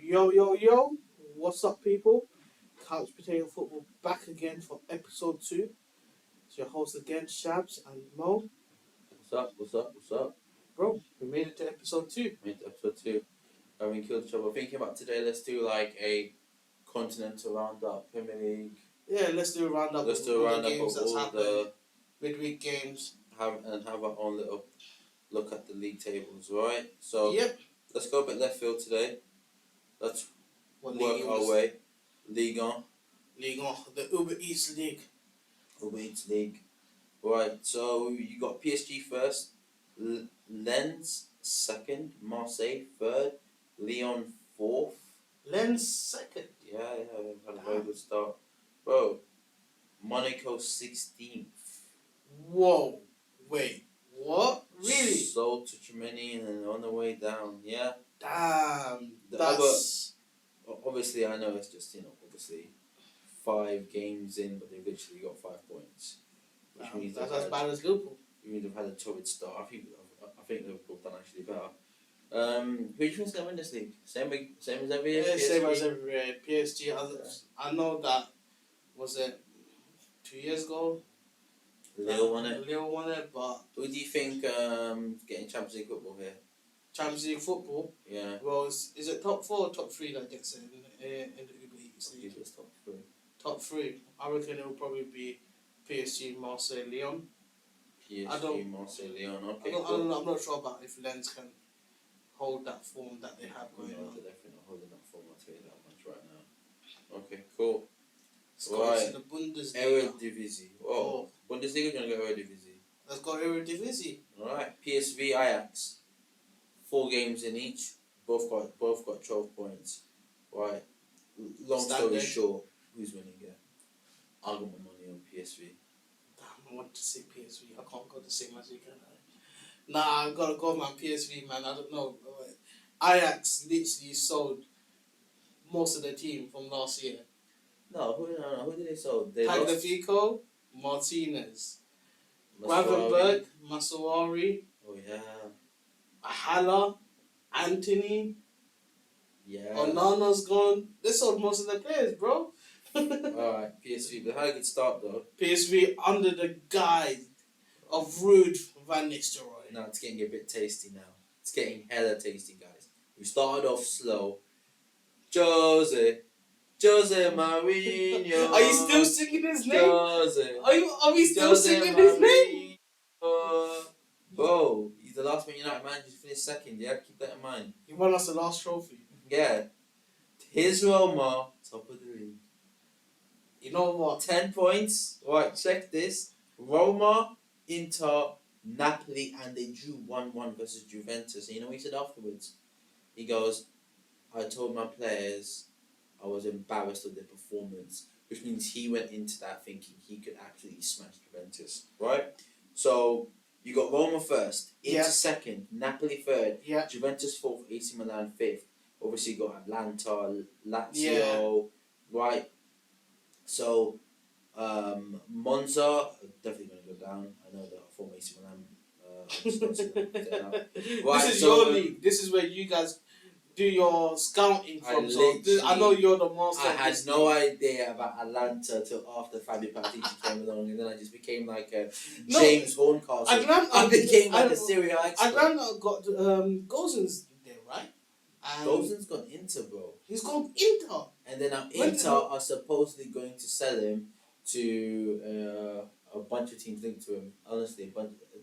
Yo, yo, yo, what's up, people? Couch Potato Football back again for episode 2. It's your host again, Shabs and Mo. What's up? Bro, we made it to episode 2. Made episode 2. Having killed each other. Thinking about today, let's do like a continental roundup, Premier League. Yeah, let's do a roundup Let's of do a all the roundup games of that's all happened, the midweek games. have our own little look at the league tables, right? So Yep. let's go a bit left field today. Let's What work league it our was? way. League on. League on, the Uber Eats League. Leagues League. Right, so you got PSG first, Lens second, Marseille third, Lyon fourth. Lens second. Yeah, they've had a very good start. Bro, Monaco 16th. Whoa. Wait, what? Really? Sold to Chimeni and then on the way down, yeah. Damn. The That's... Obviously, I know it's just, obviously 5 games in, but they've literally got 5 points. Which means that's as bad as Liverpool. They've had a torrid start. I think Liverpool done actually better. Who do you think's going to win this league? Same as every year? Yeah, PSG? same as every year. PSG, I know that, was it 2 years ago? Lille won it. Lille won it, but... Who do you think getting Champions League football here? Champions League football? Yeah. Well, is it top 4 or top 3 that gets it in the Uber Eats League? It's top 3. Top 3. I reckon it will probably be PSG, Marseille, Lyon. PSG, Marseille, Lyon. Okay, I'm not sure about if Lens can hold that form that they have going No, on. they're definitely not holding that form, I'll tell you that much right now. Okay, cool. Scottish Right. in the Bundesliga. Eredivisie. Whoa. Bundesliga, you're going to go Eredivisie. Let's go Eredivisie. Alright, PSV, Ajax. 4 games in each. Both got 12 points. Right. Long story short, who's winning here? I'll got my money on PSV. Damn, I want to say PSV. I can't go the same as you can. Nah, I've got to go, man. PSV, man. I don't know. Ajax literally sold most of the team from last year. No, who did they sell? They Tagliafico, Martinez, Masraoui. Gravenberg, Masawari, Oh yeah. Hala, Anthony, Yeah. Onana's gone. They sold most of the players, bro. Alright, PSV. They had a good start though. PSV under the guide of Ruud van Nistelrooy. Now it's getting a bit tasty now. It's getting hella tasty, guys. We started off slow. Jose Mourinho. Are you still singing his name? Jose. Are we still singing his name? Bro, he's the last Man United man just finished second, yeah? Keep that in mind. He won us the last trophy. Yeah. Here's Roma, top of the league. You know what? 10 points. Right, check this. Roma, Inter, Napoli, and they drew 1-1 versus Juventus. And you know what he said afterwards? He goes, I told my players I was embarrassed of their performance, which means he went into that thinking he could absolutely smash Juventus, right? So you got Roma first, Inter second, Napoli third, Juventus fourth, AC Milan fifth. Obviously you got Atlanta, Lazio, right? So Monza definitely going to go down. I know that former AC Milan. Right, this is your league. This is where you guys do your scouting from. I know you're the master. I had no idea about Atlanta till after Fabio Paratici came along, and then I just became like a James Horncastle. I became like a Serie A expert. Atlanta got Gosens there, right? Gosens gone Inter, bro. He's gone Inter. And then Inter are supposedly going to sell him to a bunch of teams linked to him. Honestly,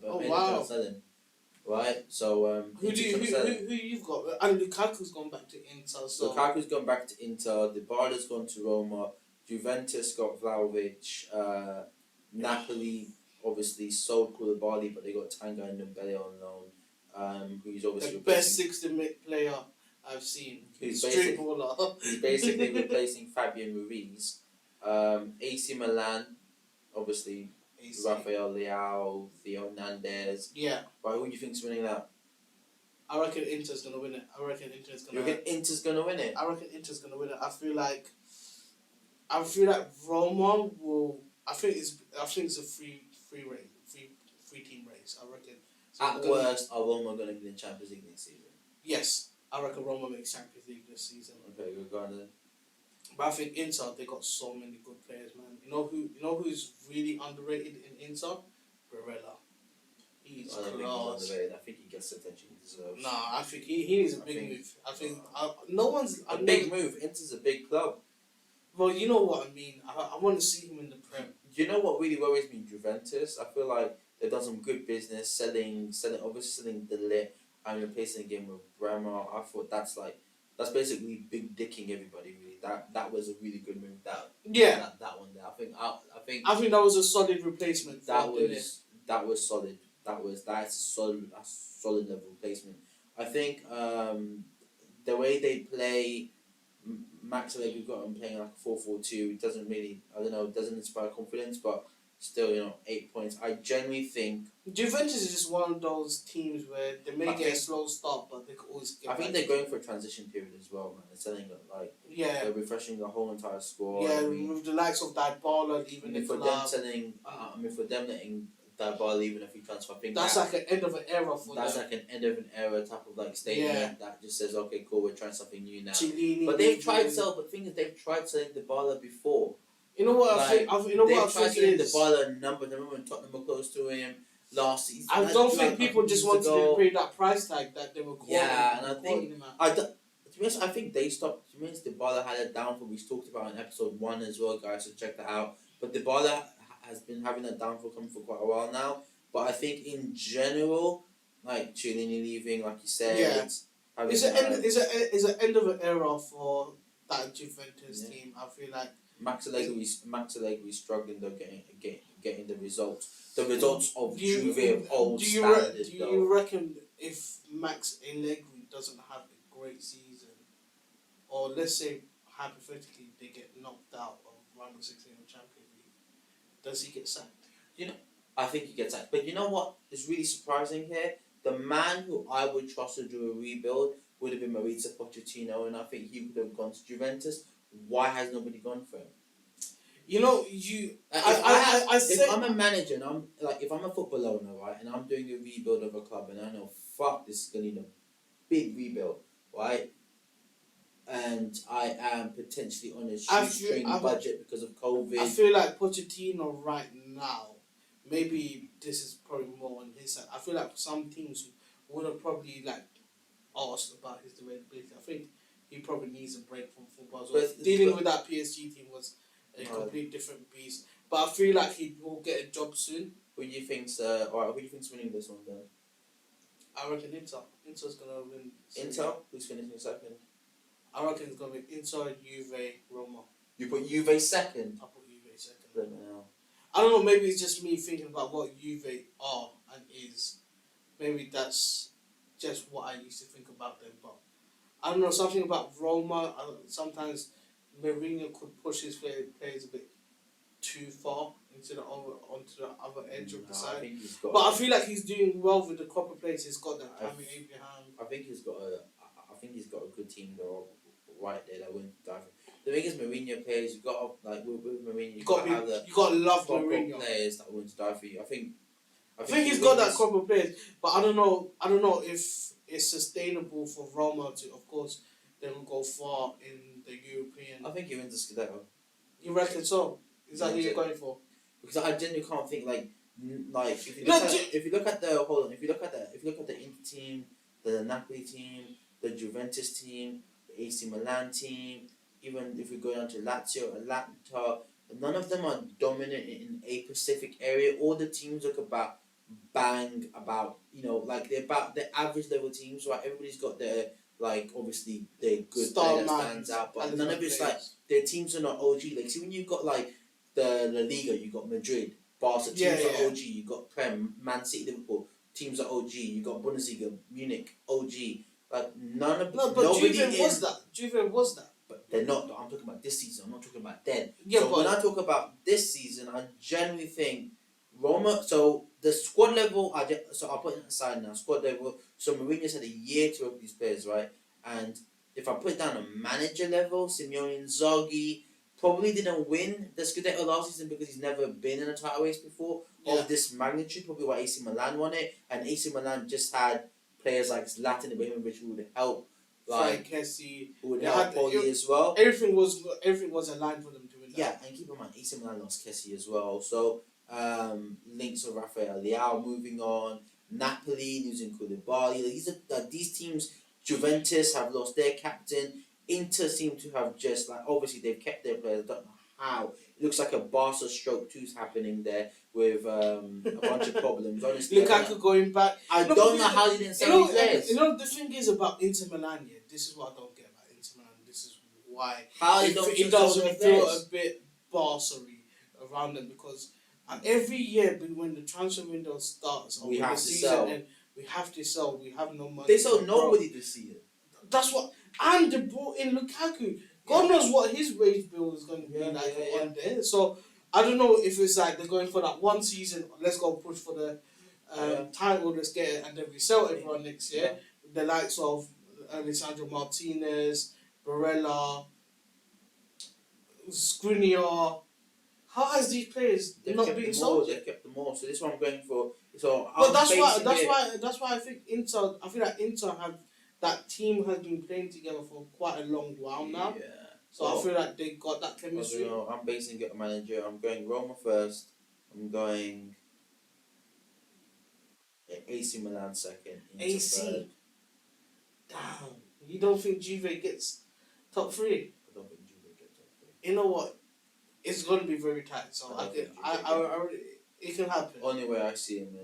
wow. Sell him. Right, so who you've got? And Lukaku's gone back to Inter. So Lukaku's gone back to Inter. Dybala's gone to Roma. Juventus got Vlahovic. Napoli obviously sold Koulibaly, but they got Tanga and Ndombele on loan. Who's obviously the best 60-minute player I've seen. He's basically replacing Fabian Ruiz. AC Milan, obviously. Rafael Leao, Theo Hernandez. Yeah. Right, who do you think's winning that? I reckon Inter's gonna win it. You reckon Inter's gonna win it? I reckon Inter's gonna win it. I feel like Roma will. I think it's a free team race. I reckon. So at worst, are Roma gonna be in Champions League this season? Yes, I reckon Roma makes Champions League this season. Okay, good. Go on then. But I think Inter, they got so many good players, man. You know who's really underrated in Inter? Barella. He's I don't think he's class. underrated. I think he gets the attention he deserves. Nah, I think he needs a big move. I think no one's a big move. Inter's a big club. Well, you know what I mean. I want to see him in the Prem. You know what really worries me? Juventus. I feel like they've done some good business selling, obviously selling De Ligt and replacing the game with Bremer. I thought that's basically big dicking everybody. Really, that was a really good move. That one there. I think that was a solid replacement. That was solid. That's a solid level replacement. I think the way they play. Max Allegri got him playing like a 4-4-2. Doesn't really, I don't know, doesn't inspire confidence, but still, 8 points. I genuinely think Juventus is just one of those teams where they may get a slow start, but they could always get. I think they're going for a transition period as well, man. They're selling it they're refreshing the whole entire squad. Yeah, with the likes of Dybala leaving the club. For them letting Dybala leave in a few transfer, I think that's like an end of an era for them. That's like an end of an era type of statement that just says, okay, cool, we're trying something new now. Cellini, but they've tried but the thing is, they've tried selling Dybala before. You know what I think? They've tried selling Dybala number. Remember when Tottenham were close to him last season? I don't think people just wanted to pay that price tag that they were calling. Yeah, and I think to be honest, I think they stopped. To be honest, Dybala had a downfall. We talked about in episode 1 as well, guys. So check that out. But Dybala has been having that downfall coming for quite a while now. But I think in general, like Cellini leaving, like you said, it's an end of an era for that Juventus team. I feel like Max Allegri struggling though getting the results. The results of Juve of old standard. Do you reckon if Max Allegri doesn't have a great season, or let's say hypothetically they get knocked out of round of 16 of Champions League, does he get sacked? I think he gets sacked. But you know what is really surprising here? The man who I would trust to do a rebuild would have been Maurizio Pochettino, and I think he would have gone to Juventus. Why has nobody gone for him? If I'm a manager and if I'm a football owner, right, and I'm doing a rebuild of a club, and I know this is gonna need a big rebuild, right? And I am potentially on a shoestring budget because of COVID. I feel like Pochettino right now, maybe this is probably more on his side. I feel like some teams would have probably asked about his availability. I think he probably needs a break from football. So dealing with that PSG team was a complete different beast. But I feel like he will get a job soon. Who do you think's winning this one then? I reckon Inter. Inter's gonna win. Inter? Who's finishing second? I reckon it's gonna be Inter, Juve, Roma. You put Juve second? I put Juve second. No. I don't know, maybe it's just me thinking about what Juve are and is. Maybe that's just what I used to think about them, but I don't know, something about Roma, sometimes Mourinho could push his players a bit too far onto the other edge of the side. But I feel like he's doing well with the copper players. He's got that Tammy Abraham. I think he's got a good team though, right there that wouldn't die for. The thing is, Mourinho players, you got with Mourinho, you got to love Mourinho players that wouldn't die for you. I think he's got that crop of players, but I don't know if it's sustainable for Roma to, of course, they will go far in the European. I think he wins the Scudetto. You reckon so? Is that who you're going for? Because I genuinely can't think if you look at the Inter team, the Napoli team, the Juventus team, the AC Milan team, even if we go down to Lazio, Atalanta, none of them are dominant in a specific area. All the teams look about they're about the average level teams, right? Everybody's got their obviously their good player that stands out, but none of it's their teams are not OG. See when you've got the La Liga, you got Madrid, Barca, teams are OG. You got Prem, Man City, Liverpool, teams are OG. You got Bundesliga, Munich, OG. Juve was that. But they're not. I'm talking about this season. I'm not talking about then. So when I talk about this season, I genuinely think Roma. So the squad level, I'll put it aside now. Squad level. So Mourinho's had a year to work with these players, right? And if I put it down on manager level, Simeone Inzaghi probably didn't win the Scudetto last season because he's never been in a title race before of this magnitude. Probably why AC Milan won it, and AC Milan just had players like Zlatan Ibrahimovic who would help Frank Kessie. who They helped had Poli as well. everything was aligned for them to win that. Yeah, and keep in mind, AC Milan lost Kessie as well. So, links of Rafael Leao moving on. Napoli losing Koulibaly. These teams, Juventus have lost their captain. Inter seem to have just, obviously they've kept their players. I don't know how. It looks like a Barca stroke 2's happening there with a bunch of problems. Honestly, Lukaku going back. I don't know how they didn't sell these players. The thing is about Inter Milan, yeah, this is what I don't get about Inter Milan. This is why it doesn't feel a bit Barca-y around them, because every year when the transfer window starts, or we have the to season sell. And we have to sell. We have no money. They sold nobody this season. That's what. And they brought in Lukaku. God knows what his wage bill is going to be on there. So I don't know if it's like they're going for that one season. Let's go push for the title. Let's get it, and then we sell everyone next year. The likes of Alessandro Martinez, Barella, Skriniar. How has these players not been sold? They've kept them all. So this one I'm going for. So but that's why I think Inter. I feel like Inter have that team has been playing together for quite a long while now. Yeah. So I feel like they got that chemistry. I don't know. I'm basing it on manager. I'm going Roma first. I'm going AC Milan second. AC. Third. Damn. You don't think Juve gets top 3? I don't think Juve gets top 3. You know what? It's going to be very tight. So it can happen. Only way I see him,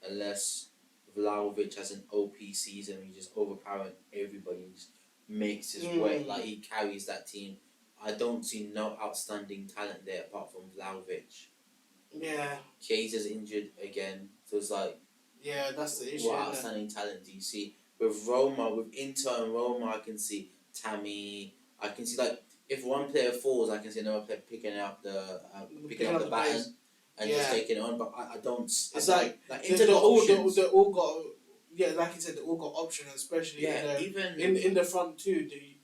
unless Vlahovic has an OP season, he just overpowering everybody, and just makes his way, like he carries that team. I don't see no outstanding talent there apart from Vlahovic. Yeah. Chiesa's injured again, so it's like, yeah, that's the issue. What outstanding talent do you see with Roma, with Inter and Roma? I can see Tammy. I can see if one player falls, I can see another player picking up the baton and just taking it on. But I don't. It's like Inter they got options. They all got. Yeah, like you said, they all got options, especially even in the front too. The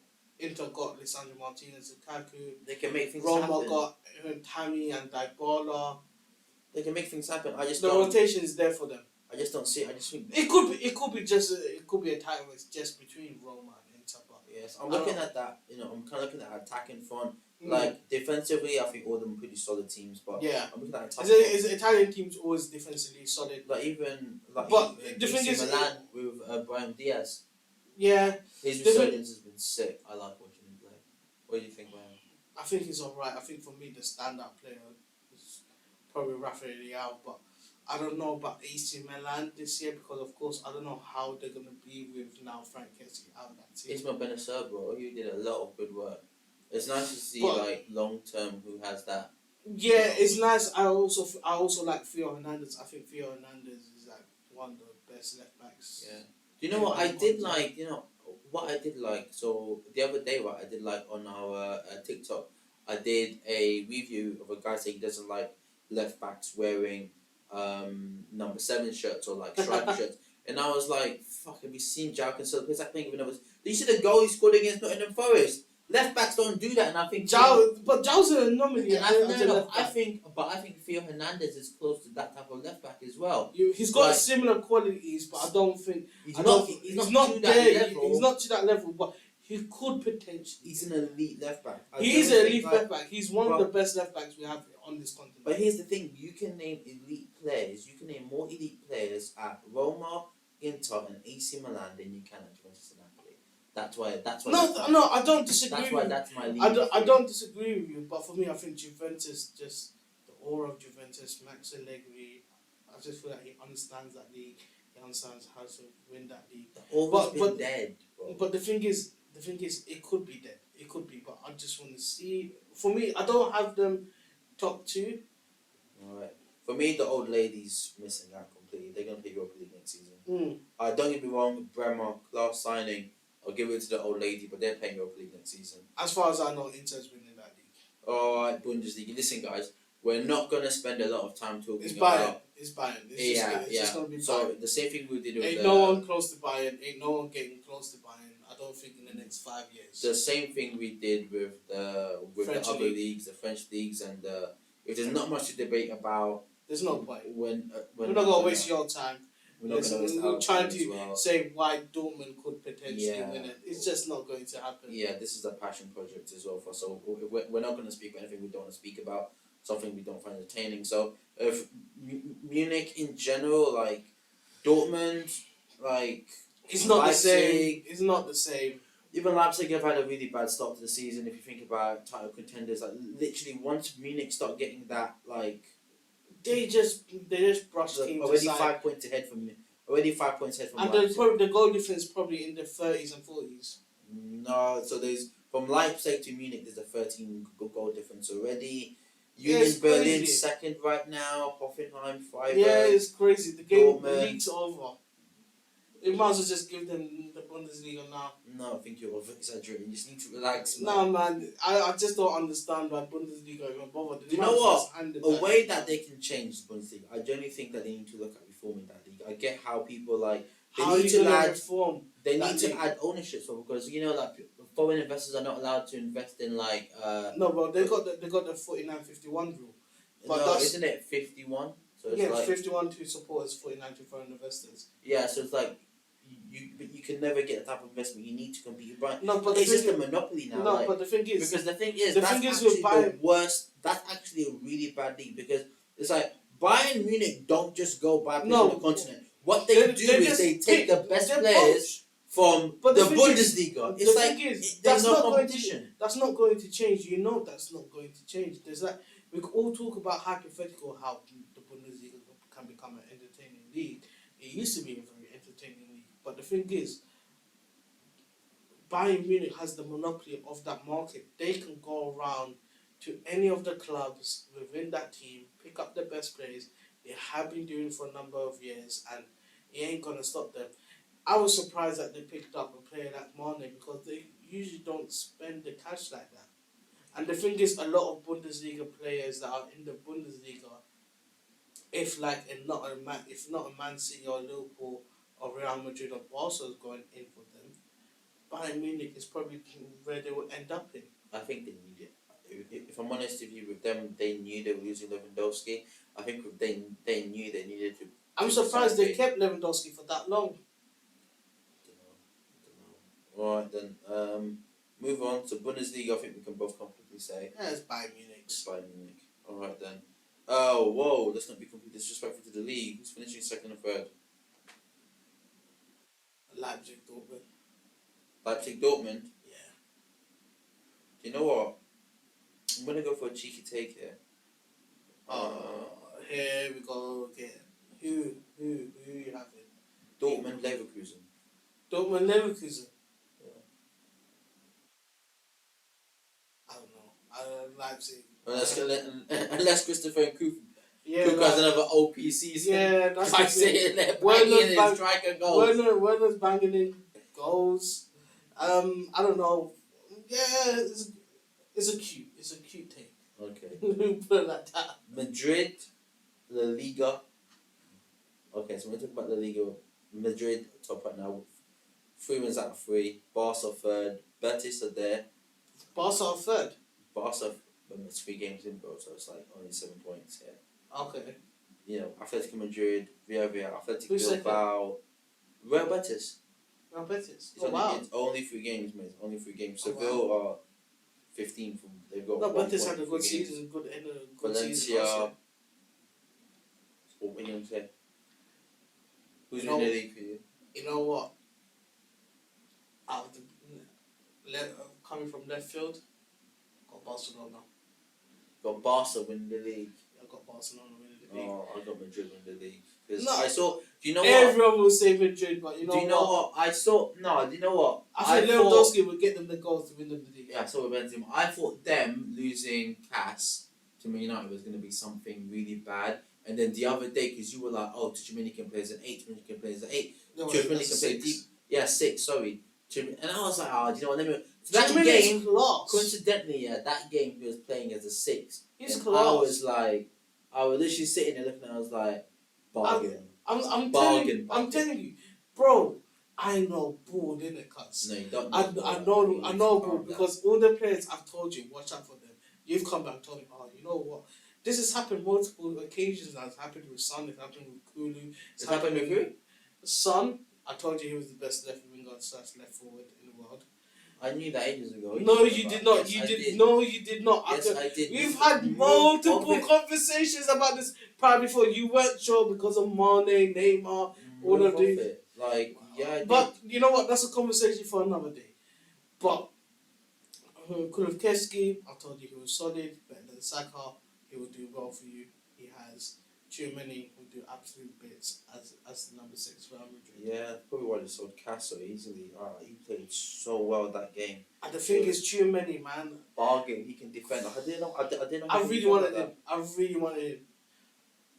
Inter got Lisandro Martinez, Lukaku. They can make things Roma happen. Roma got Tammy and Dybala. They can make things happen. The rotation is there for them. I just don't see it. I just think it could be a title race just between Roma and Inter. But yes, I'm looking at that. I'm kind of looking at attacking front. Like defensively, I think all of them are pretty solid teams. But yeah, I'm looking at is Italian teams always defensively solid? But the thing is, Milan with Brian Diaz. Yeah, his resurgence has been sick. I like watching him play. What do you think, Brian? I think he's alright. I think for me the standout player is probably Rafael Leao, but I don't know about AC Milan this year because, of course, I don't know how they're going to be with now Frank Kessie out of that team. Ismail Benacer, bro, he did a lot of good work. It's nice to see long term who has that. Yeah, it's nice. I also like Theo Hernandez. I think Theo Hernandez is like one of the best left backs. Yeah. Do you know what I did like? What I did like. So the other day, what I did like on our TikTok, I did a review of a guy saying he doesn't like left backs wearing number 7 shirts or striped shirts, and I was like, "Fuck! Have you seen João Cancelo? Because I think even did you see the goal he scored against Nottingham Forest? Left backs don't do that, and I think João's an anomaly. I think Theo Hernandez is close to that type of left back as well. He's got similar qualities, but I don't think he's not to that level. He's not to that level, but he could potentially. He's an elite left back. He's an elite left back. He's one of the best left backs we have on this continent. But here's the thing: you can name elite players. You can name more elite players at Roma, Inter, and AC Milan than you can at Juventus and Napoli. That's why. No, I don't disagree. That's why that's my league. I don't disagree with you, but for me, I think Juventus, just the aura of Juventus, Max Allegri, I just feel like he understands that league. He understands how to win that league. Been dead, bro. But the thing is, it could be dead. It could be, but I just want to see. For me, I don't have them top 2. All right. For me, the old lady's missing out completely. They're gonna play Europa League next season. Don't get me wrong, Bremer, class signing. I'll give it to the old lady, but they're playing Europa League next season. As far as I know, Inter's winning that league. Alright, Bundesliga. Listen, guys, we're not going to spend a lot of time talking about... It's Bayern. It's just going to be Bayern. So, the same thing we did with... Ain't no one close to Bayern. Ain't no one getting close to Bayern, I don't think, in the next 5 years. The same thing we did with the other leagues, the French leagues, and if there's not much to debate about... There's no point. We're not going to waste your time. We're not going to waste our trying time to as well. say why Dortmund could potentially Yeah. win it. It's just not going to happen. Yeah, this is a passion project as well for us. So we're not going to speak about anything we don't want to speak about, something we don't find entertaining. So if Munich in general, like Dortmund, like It's not Leipzig, the same. It's not the same. even Leipzig have had a really bad start to the season. If you think about title contenders, like literally once Munich start getting that, like They just brushed teams already aside. 5 points ahead from already 5 points ahead from And Leipzig. the goal difference probably in the 30s and 40s. No, so there's from Leipzig to Munich. There's a 13 goal difference already. Yeah, Union it's Berlin crazy. second right now. Hoffenheim, Freiburg. Yeah, it's crazy. The game, the Dortmund. league's over. It might as well just give them the Bundesliga now. No, I think you're over exaggerating. You just need to relax, man. No, man. I just don't understand why Bundesliga even bothered. Do you know what? A way that they can change the Bundesliga, I genuinely think that they need to look at reforming that league. I get how people like they How need are you to gonna add. reform? They that need to league? add ownership, so because like foreign investors are not allowed to invest in like. No, but they got the 49-51 rule. But no, that's, isn't it 51? So it's yeah, like 51 to supporters, 49 to foreign investors. yeah, so it's like you can never get the type of investment you need to compete. But No, but it's the just thing a monopoly now. no, like, but the thing is, because the thing is the that's thing is actually with Bayern- the worst. That's actually a really bad league because it's like Bayern Munich don't just go buy players No. on the continent. What they do is just they take the best they players from But the the thing is- Bundesliga. the It's like thing is, there's that's no not going to- competition. That's not going to change. You know that's not going to change. There's that we could all talk about hypothetical how the Bundesliga can become an entertaining league. It used to be a very entertaining league, but the thing is, Bayern Munich has the monopoly of that market. They can go around to any of the clubs within that team, pick up the best players. They have been doing for a number of years, and it ain't gonna stop them. I was surprised that they picked up a player like Mane because they usually don't spend the cash like that. And the thing is, a lot of Bundesliga players that are in the Bundesliga, if not a Man City or Liverpool or Real Madrid or Barca is going in for them, Bayern Munich is probably where they will end up in. I think they need it. If I'm honest with you, with them, they knew they were losing Lewandowski. I think they knew they needed to. I'm surprised they kept Lewandowski for that long. Don't know. Alright then, move on to Bundesliga. I think we can both comfortably say Yeah, it's Bayern Munich. it's Bayern Munich. Alright then. Oh, whoa, let's not be completely disrespectful to the league. Who's finishing second and third? Leipzig, Dortmund. Leipzig, Dortmund. Yeah. Do you know what? I'm going to go for a cheeky take here. Here we go again. Who you having? Dortmund, Leverkusen. Dortmund, Leverkusen. Yeah. I don't know. Leipzig. Unless Christopher Nkunku Yeah, has another OP season. yeah, that's Like the thing. saying they're Werner's banging in bang- striker goals. Werner's banging in goals. I don't know. Yeah, it's a cute thing. Okay. Put it like that. Madrid, La Liga. Okay, so we're talking about La Liga. Madrid top right now. 3 wins out of 3. Barca third. Betis are there. Barca are third. Barca, it's 3 games in, bro, so it's like only 7 points here. Okay. You know, Atletico Madrid, Villarreal, Athletic Who's Bilbao, Real Betis. Real Betis. It's only 3 games, mate. Only 3 games. Oh, Seville are 15 from. They've got. No, 1 Betis point had a in good 3 games. season. Good Valencia. season. last year. What were you gonna say? Who's You in the know- league for you? You know what? Coming from left field, got Barcelona. Got Barca win the league. I got Barcelona winning the league. Oh, I got Madrid win the league. Because No. I saw. Do you know what? Everyone will say Madrid, but you know Do you know what? I saw. No, do you know what? I think thought- Lewandowski would get them the goals to win them the league. Yeah, I saw with Benzema. I thought them losing Cass to Man United was going to be something really bad. And then the other day, because you were like, oh, Dominican plays an 8, Dominican plays an 8, No, Dominican that's plays deep. Yeah, 6, sorry. And I was like, oh, do you know what? Let me. So that Dominic's game, class. coincidentally, yeah, that game he was playing as a 6. He's and class. I was like, I was literally sitting there looking, and I was like, bargain. I'm Bargain. telling you, bro. I know ball, innit, cuz. No, you don't I know. know ball because all the players I've told you, watch out for them. You've come back and told me, oh, you know what? This has happened multiple occasions. It's happened with Son. It's happened with Kulu. It's happened with who? Son, I told you he was the best left winger / left forward in the world. I knew that ages ago. No, you did not. Yes, You I did. No, you did not. Yes, I did. We've had multiple conversations about this probably before. You weren't sure because of Mane, Neymar, all of these. Like, yeah, I But did. you know what? That's a conversation for another day. But Kulusevski, I told you he was solid, better than Saka. He will do well for you. He has Tchouameni who do absolute bits as the number 6 for Real Madrid. Yeah, probably why they sold Cass so easily. He played so well that game. And the thing is, Tchouameni, man, bargain. He can defend. I didn't know. I didn't know. I really wanted him. I really wanted him.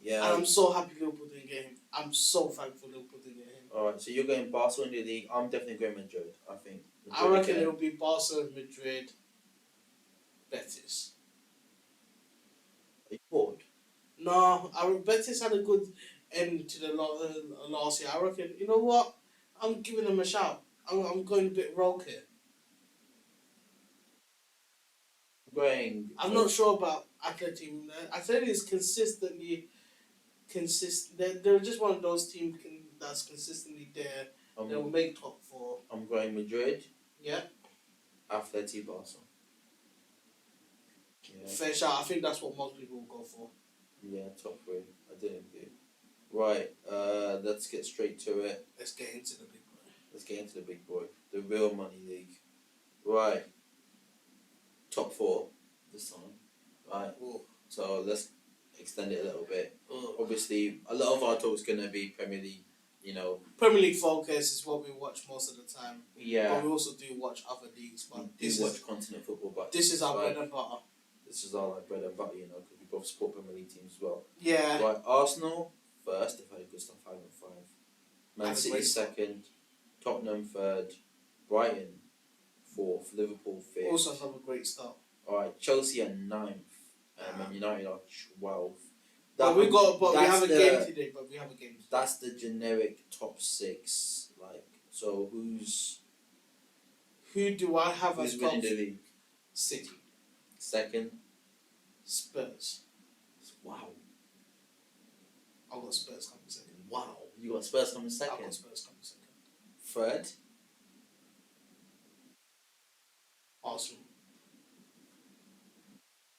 Yeah. And I'm so happy Liverpool didn't get him. I'm so thankful Liverpool didn't get him. Alright, so you're going Barcelona in the league. I'm definitely going Madrid, I think. I reckon it'll be Barca, Madrid, Betis. Are you bored? No, Betis had a good end to the last year. I reckon, you know what? I'm giving them a shout. I'm going a bit rogue here. I'm not sure about Atleti. Atleti is consistently consistent. They're just one of those teams that's consistently there. They'll make top 4. I'm going Madrid. Yeah. Atleti, Barca. Yeah. Fair shout. I think that's what most people will go for. Yeah, top 3. I didn't do. Right. Let's get straight to it. Let's get into the big boy. The real money league. Right. Top 4 this time. Right. Ooh. So let's extend it a little bit. Ooh. Obviously, a lot of our talk is gonna be Premier League. You know, Premier League focus is what we watch most of the time. Yeah. But we also do watch other leagues. But we do watch continent football, but this is our bread and butter. This is our bread and butter, you know, because we both support Premier League teams as well. Yeah. Right, Arsenal first. They've had a good start, 5-5. Man City second. Tottenham third. Brighton 4th. Liverpool 5th. Also another great start. All right, Chelsea are 9th. Man United are 12th. But we have a game today. That's the generic top 6. Like, so who do I have as top? Winning the league? City. Second. Spurs. Wow. I've got Spurs coming second. Wow. You got Spurs coming second? I've got Spurs coming second. Third? Arsenal.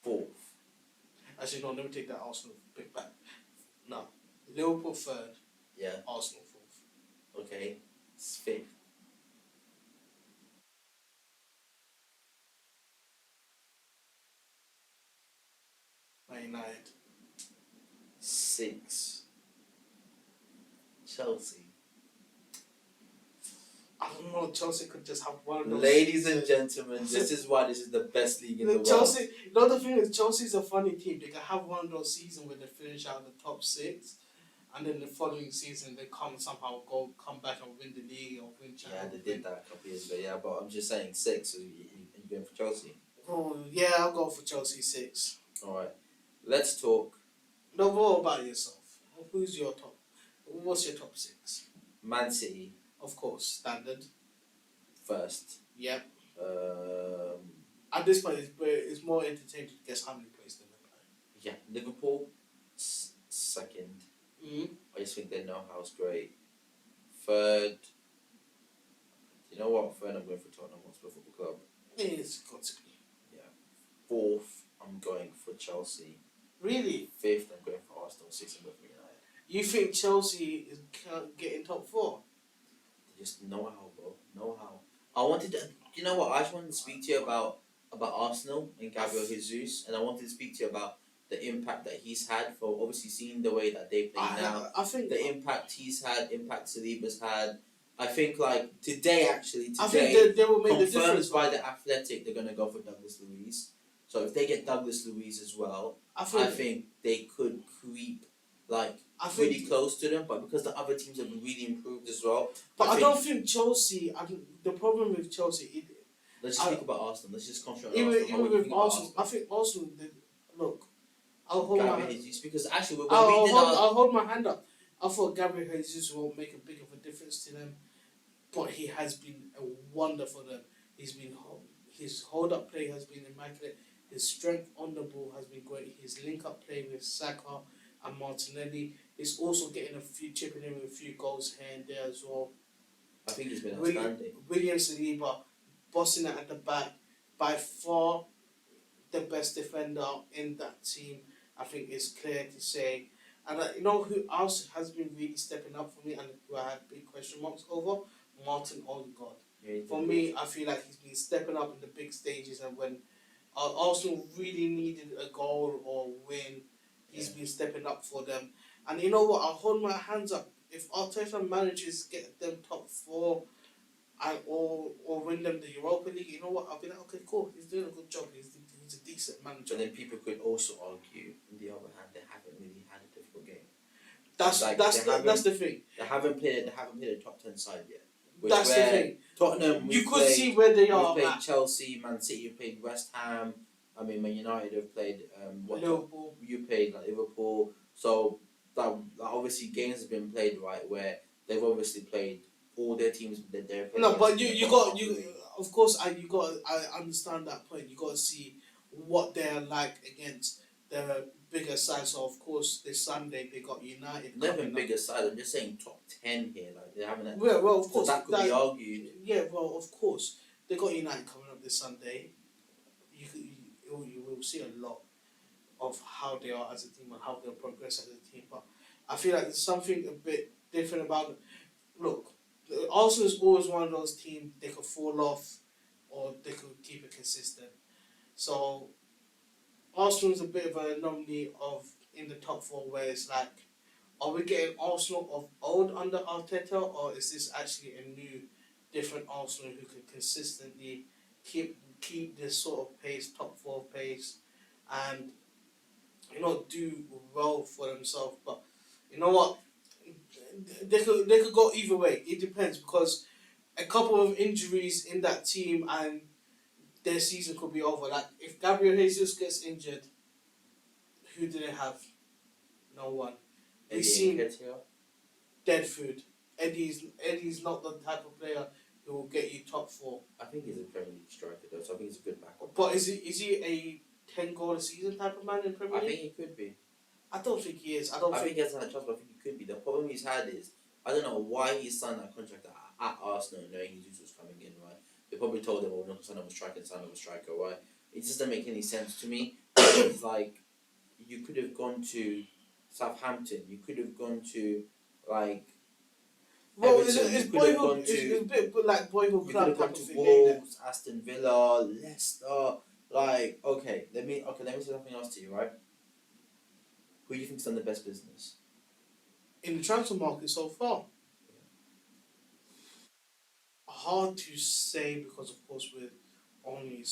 4th. Actually, no, let me take that Arsenal pick back. No. Liverpool 3rd. Yeah. Arsenal 4th. Okay. It's 5th. Man United. 6th. Chelsea. I don't know. Chelsea could just have one of those. Ladies and gentlemen, this is why this is the best league in the Chelsea, world. the other thing is Chelsea's a funny team. They can have one of those seasons where they finish out in the top 6, and then the following season they come back and win the league or win Champions. Yeah, they did that a couple of years ago. Yeah, but I'm just saying 6. So you're going for Chelsea? Oh yeah, I'll go for Chelsea 6. All right, let's talk. No, what about yourself? Who's your top? What's your top 6? Man City. Of course, standard. First. Yep. At this point, it's more entertaining to guess how many plays they're playing. Yeah, Liverpool second. I just think their know-how's great. Third. You know what? Third, I'm going for Tottenham Hotspur Football Club. It's got to be. Yeah. 4th, I'm going for Chelsea. Really? 5th, I'm going for Arsenal. 6th, I'm going for United. You think Chelsea can't get in top 4? Just know-how, bro. Know-how. I wanted to, you know what? I just wanted to speak to you about Arsenal and Gabriel Jesus, and I wanted to speak to you about the impact that he's had for obviously seeing the way that they play now. I think the impact he's had, impact Saliba's had. I think like today, I think they will make the difference. By the Athletic, they're gonna go for Douglas Luiz. So if they get Douglas Luiz as well, I think they could creep really close to them, but because the other teams have really improved as well. But I don't think Chelsea. The problem with Chelsea. Let's just speak about Arsenal. Let's just concentrate on Arsenal. Even with Arsenal, I think Arsenal. Look, I'll hold my hand. Because actually, I'll hold my hand up. I thought Gabriel Jesus won't make a big of a difference to them, but he has been a wonder for them. His hold up play has been immaculate. His strength on the ball has been great. His link up play with Saka and Martinelli. He's also getting chipping in with a few goals here and there as well. I think he's been outstanding. William Saliba, bossing it at the back, by far the best defender in that team. I think it's clear to say. And you know who else has been really stepping up for me and who I had big question marks over? Martin Odegaard. Yeah, For me, I feel like he's been stepping up in the big stages, and when Arsenal really needed a goal or win, he's been stepping up for them. And you know what? I'll hold my hands up. If Arteta manages to get them top four or win them the Europa League, you know what? I'll be like, okay, cool. He's doing a good job. He's a decent manager. But then people could also argue, on the other hand, they haven't really had a difficult game. That's the thing. They haven't played a top 10 side yet. That's the thing. Tottenham, you could see where they are. We've played Chelsea, Man City, played West Ham. I mean, Man United have played Liverpool. You played like Liverpool. So that obviously games have been played right where they've obviously played all their teams that they're playing. No, but of course I understand that point. You got to see what they're like against the bigger side. So of course this Sunday they got United. Not even bigger side. I'm just saying top 10 here. Like they haven't. Well, of course so that could be argued. Yeah, well, of course they got United coming up this Sunday. You will see a lot of how they are as a team and how they'll progress as a team. But I feel like there's something a bit different about it. Look, Arsenal is always one of those teams they could fall off or they could keep it consistent. So Arsenal's a bit of an anomaly of in the top four where it's like, are we getting Arsenal of old under Arteta, or is this actually a new, different Arsenal who can consistently keep this sort of pace, top four pace, and do well for themselves? But you know what? They could go either way. It depends, because a couple of injuries in that team and their season could be over. Like if Gabriel Jesus gets injured, who do they have? No one. We've seen dead food. Eddie's not the type of player who will get you top four. I think he's a Premier League striker though, so I think he's a good backup. But is he a 10-goal a season type of man in Premier League? I think he could be. I don't think he is. I think he hasn't had a chance, but I think he could be. The problem he's had is, I don't know why he signed that contract at Arsenal knowing Jesus was coming in, right? They probably told him, we're not signing a striker, right? It just doesn't make any sense to me. It's like, you could have gone to Southampton, you could have gone to, like, well, Everton, it's boyhood. It's a bit like boyhood you club could have type gone of to thing. Wolves, Aston Villa, Leicester. Like, okay, let me say something else to you, right? Who do you think's done the best business? In the transfer market so far? Hard to say, because of course we're only a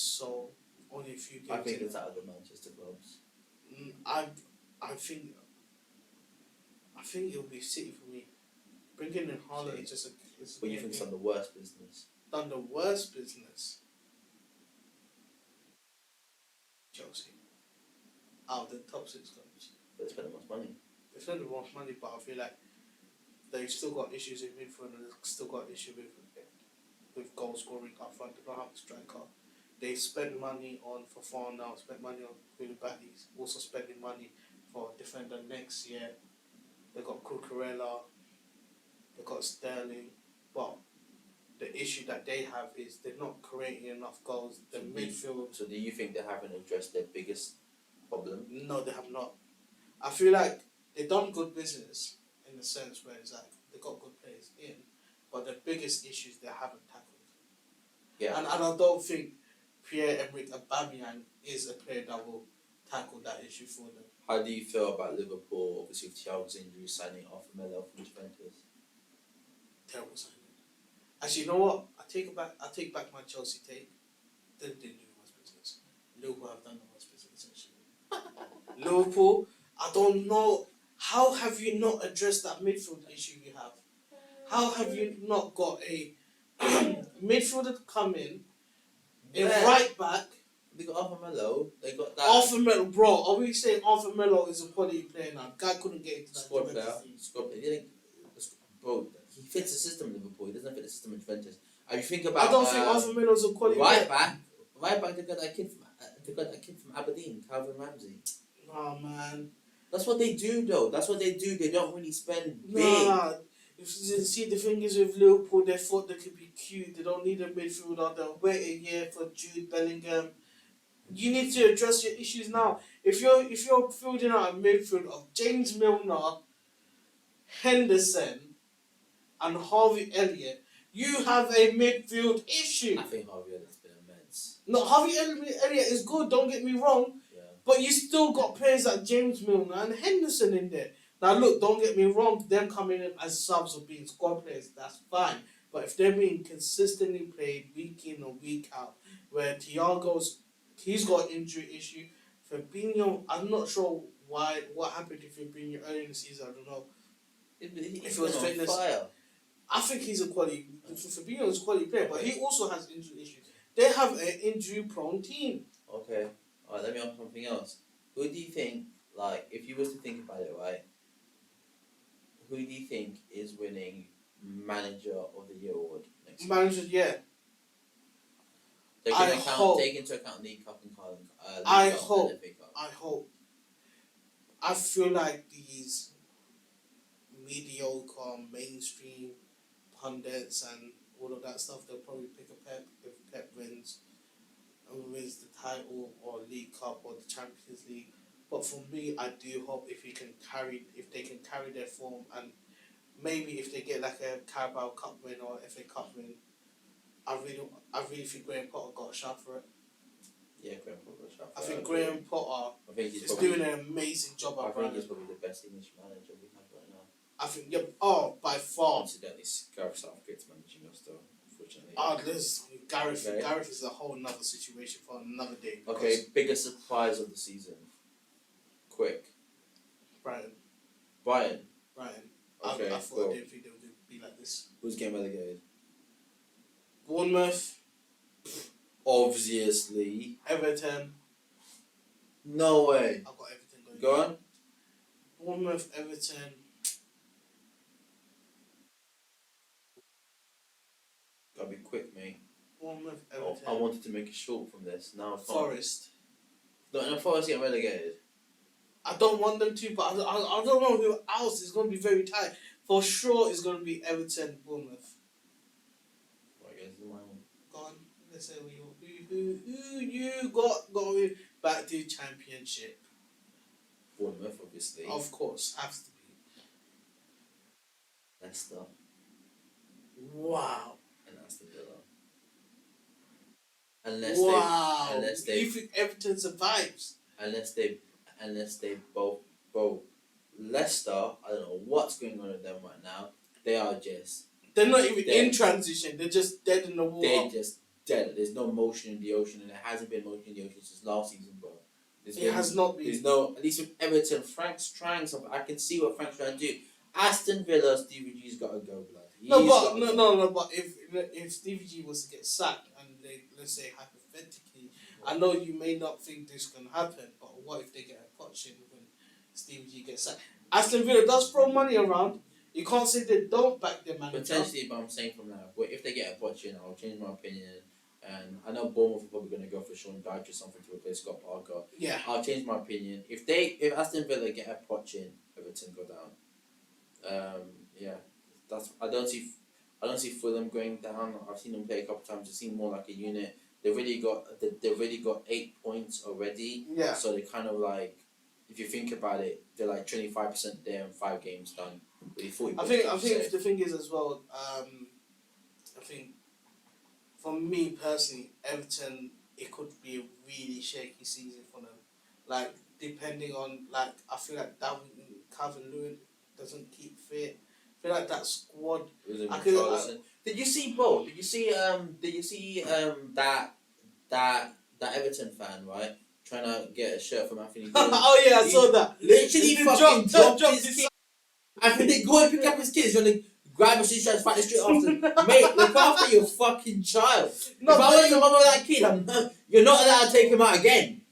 few games. I think it's out of the Manchester clubs. I think it'll be City for me. Bringing in Haaland is just a. But you think's done the worst business? Done the worst business. Chelsea. Out of the top 6 clubs. They spend the most money. They spend the most money, but I feel like they've still got issues in midfield, and they've still got issues with goal scoring up front. They don't have a striker. They spend money on Fofana, spent money on Koulibaly, also spending money for a defender next year. They got Cucurella, they got Sterling, but the issue that they have is they're not creating enough goals. The midfield. So do you think they haven't addressed their biggest problem? No, they have not. I feel like they've done good business in the sense where it's like they got good players in, but the biggest issues they haven't tackled. Yeah. And I don't think Pierre-Emerick Aubameyang is a player that will tackle that issue for them. How do you feel about Liverpool, obviously with Thiago's injury, signing off Melo from Juventus? Terrible signing. Actually, you know what? I take back my Chelsea take. They didn't do the worst business. Liverpool have done the worst business, actually. Liverpool, I don't know. How have you not addressed that midfield issue you have? How have you not got a midfielder to come in, right back? They got Arthur Melo. They got that. Arthur Melo, bro. Are we saying Arthur Melo is a quality player now? Guy couldn't get into that squad player. Bro, he fits the system in Liverpool. He doesn't fit the system in Juventus. And you think about. I don't think Arthur Melo is a quality right player. Right back. They got that kid from Aberdeen, Calvin Ramsey. Oh man. That's what they do, though. That's what they do. They don't really spend big. Nah. See, the thing is with Liverpool, they thought they could be cute. They don't need a midfielder. They'll wait a year for Jude Bellingham. You need to address your issues now. If you're fielding out a midfield of James Milner, Henderson, and Harvey Elliott, you have a midfield issue. I think Harvey Elliott's been immense. No, Harvey Elliott is good. Don't get me wrong. Yeah. But you still got players like James Milner and Henderson in there. Now look, don't get me wrong, them coming in as subs or being squad players, that's fine. But if they're being consistently played week in or week out, where he's got an injury issue, Fabinho, I'm not sure what happened to Fabinho early in the season, I don't know. If it was fitness. Fire. I think he's a quality, Fabinho is a quality player, but he also has injury issues. They have an injury prone team. Okay. Alright, let me ask something else. Who do you think, like, if you was to think about it, right? Who do you think is winning Manager of the Year award next year? Manager, yeah. Take into account League Cup and Carling. I Cup hope. And FA Cup. I hope. I feel like these mediocre mainstream pundits and all of that stuff, they'll probably pick a Pep if Pep wins the title or League Cup or the Champions League. But for me, I do hope if they can carry their form, and maybe if they get like a Carabao Cup win or FA Cup win, I really think Graham Potter got a shot for it. Yeah, Graham Potter got a shot for I it. think Graham Potter is doing an amazing job. I think he's probably the best English manager we have right now. I think, by far. Incidentally, Gareth Southgate's managing us though, unfortunately. Gareth is a whole nother situation for another day. Okay, biggest surprise of the season. Quick. Brighton. Okay, I thought I didn't think they would be like this. Who's getting relegated? Bournemouth. Obviously. Everton. No way. I've got Everton going. Go on. Bournemouth, Everton. Gotta be quick, mate. Bournemouth, Everton. I wanted to make it short from this. Now Forest. No, Forest get relegated. I don't want them to, but I don't know who else is going to be very tight. For sure, it's going to be Everton, Bournemouth. Right, guys, mine. Go on. Let's say who you got going back to Championship. Bournemouth, obviously. Of course, has to be. Leicester. Wow. And Aston Villa. Unless they. You think Everton survives? Unless they both. Leicester, I don't know what's going on with them right now. They are just. They're not even dead. in transition. They're just dead in the water. They're just dead. There's no motion in the ocean, and there hasn't been motion in the ocean since last season, bro. Has not been. There's no, at least with Everton, Frank's trying something. I can see what Frank's trying to do. Aston Villa, Stevie G's got to go, blood. But if Stevie G was to get sacked, and let's say hypothetically, I know you may not think this can happen, but what if they get a Poch in when Stevie G gets sacked? Aston Villa does throw money around. You can't say they don't back their manager. Potentially, but I'm saying from now, but if they get a Poch in, I'll change my opinion. And I know Bournemouth are probably going to go for Sean Dyche or something to replace Scott Parker. Yeah. I'll change my opinion. If Aston Villa get a Poch in, Everton go down. Yeah, I don't see Fulham going down. I've seen them play a couple of times. They seem more like a unit. They've already got 8 points already. Yeah. So they kind of like, if you think about it, they're like 25% there in 5 games done. Really 40%. I think the thing is as well. I think for me personally, Everton, it could be a really shaky season for them. Like depending on I feel like Calvin Lewin doesn't keep fit. I feel like that squad. Did you see Bo? Did you see that Everton fan, right? Trying to get a shirt from Anthony. Oh yeah, I saw that. Literally fucking dropped his kid. Anthony, go and pick up his kids. You're like, grab a shoe and fight straight after. Mate, look after your fucking child. No, if I was the mum of that kid, you're not allowed to take him out again.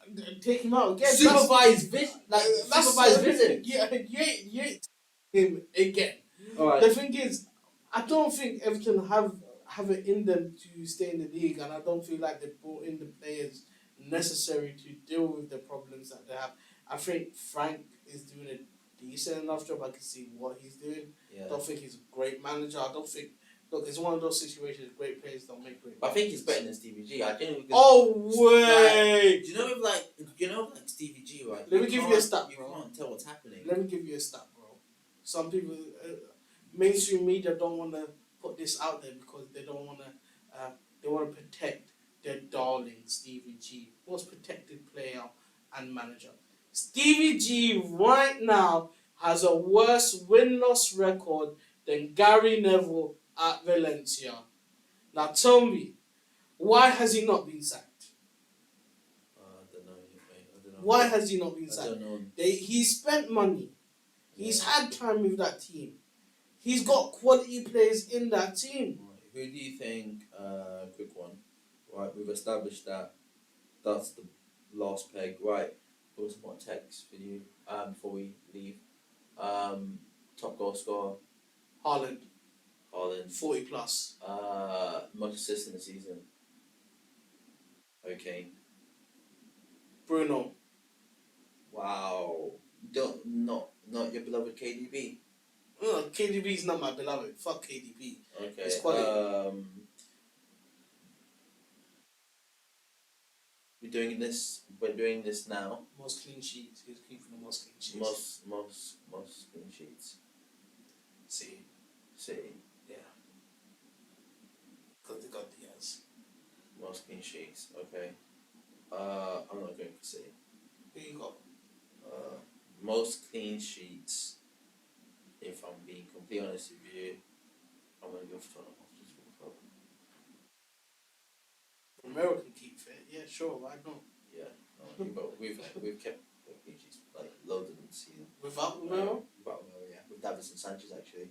Take him out again. Supervised visit. Yeah, you ain't him again. Alright. The thing is, I don't think Everton have it in them to stay in the league, and I don't feel like they brought in the players necessary to deal with the problems that they have. I think Frank is doing a decent enough job. I can see what he's doing. Yeah. I don't think he's a great manager. I don't think. Look, it's one of those situations. Great players don't make great. But I think he's better than Stevie G. I genuinely. Oh way! Do you know if Stevie G, right? Let me give you a stat, You bro. can't tell what's happening. Let me give you a stat, bro. Some people, mainstream media don't want to put this out there because they don't want to. They want to protect their darling Stevie G, most protected player and manager. Stevie G right now has a worse win-loss record than Gary Neville at Valencia. Now tell me, why has he not been sacked? I don't know, mate. I don't know. Why has he not been I sacked? don't know. He spent money. He's Yeah. had time with that team. He's got quality players in that team. Right. Who do you think? Quick one. Right, we've established that. That's the last peg. Right, got some more text for you. Before we leave. Top goal scorer. Haaland, Haaland. 40 plus. Most assists in the season. Okay. Bruno. Wow. Not your beloved KDB. KDB's not my beloved. Fuck KDB. Okay. It's quality. We're doing this now. Most clean sheets. He's keeping the most clean sheets. Most clean sheets. See. Yeah. Because they got Diaz. Most clean sheets. Okay. I'm not going for C. Who you got? Most clean sheets. If I'm being completely honest with you, I'm gonna go for Tottenham Hotspur. Romero can keep fit. Yeah, sure. Why not? Yeah. But we've kept the clean sheets like loads of them this season. Without Romero? Without Romero, yeah. With Davinson Sanchez actually,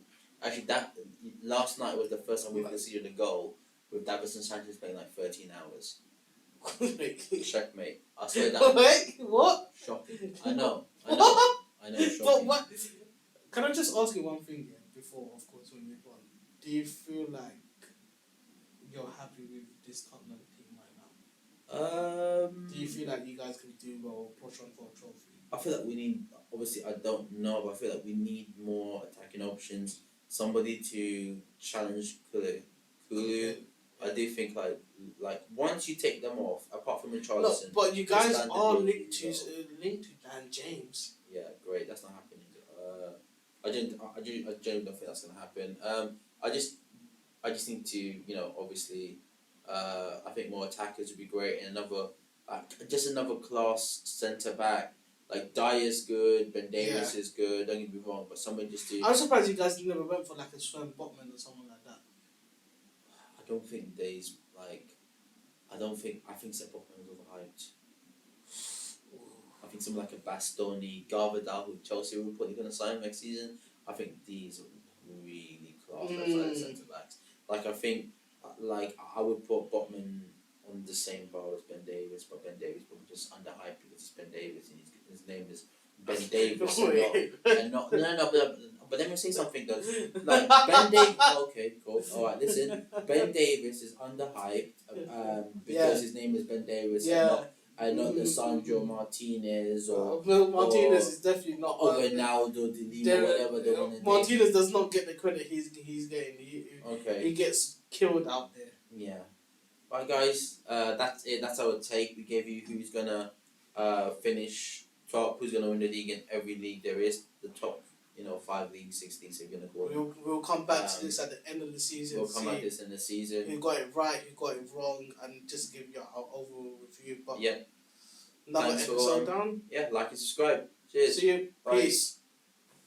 that last night was the first time we've conceded a goal with Davinson Sanchez playing like 13 hours. Checkmate. I swear that. Wait, what? Shocking. I know. But Shocking. what? Can I just ask you one thing here before, of course, we move on? Do you feel like you're happy with this Tottenham team right now? Do you feel like you guys can do well, push on for a trophy? I feel like we need. Obviously, I don't know, but I feel like we need more attacking options. Somebody to challenge Kulu. I do think like once you take them off, apart from Richarlison. No, but you guys standard are will linked be to Dan James. Yeah, great. That's not happening. I genuinely don't think that's gonna happen. I just need to, obviously, I think more attackers would be great, and another class centre back. Like Dyer's good, Ben Davies is good. Don't get me wrong, but somebody just to. I'm surprised you guys never went for like a Sven Botman or someone like that. I don't think Days I think Seth Botman was overhyped. I think something like a Bastoni, Garvadal, who Chelsea will probably going to sign next season. I think these are really class left-sided centre backs. Like I think, I would put Botman on the same bar as Ben Davies, but Ben Davies probably just underhyped because it's Ben Davies and his name is Ben Davies. But let me say something though. Like Ben Davies. Okay, cool. All right, listen. Ben Davies is underhyped because his name is Ben Davies. And not the Sandro Martinez or Martinez is definitely not. Or Ronaldo, Di Lima, whatever they want to Martinez does not get the credit he's getting. He gets killed out there. Yeah. Right, guys. That's it. That's our take. We gave you who's gonna finish top, who's gonna win the league in every league there is. The top, 5 leagues, 6 leagues. We're gonna call. We'll come back to this at the end of the season. We'll come back to this in the season. Who got it right? Who got it wrong? And just give you our overall review. But yeah. another episode down. Yeah, like and subscribe. Cheers. See you. Bye. Peace.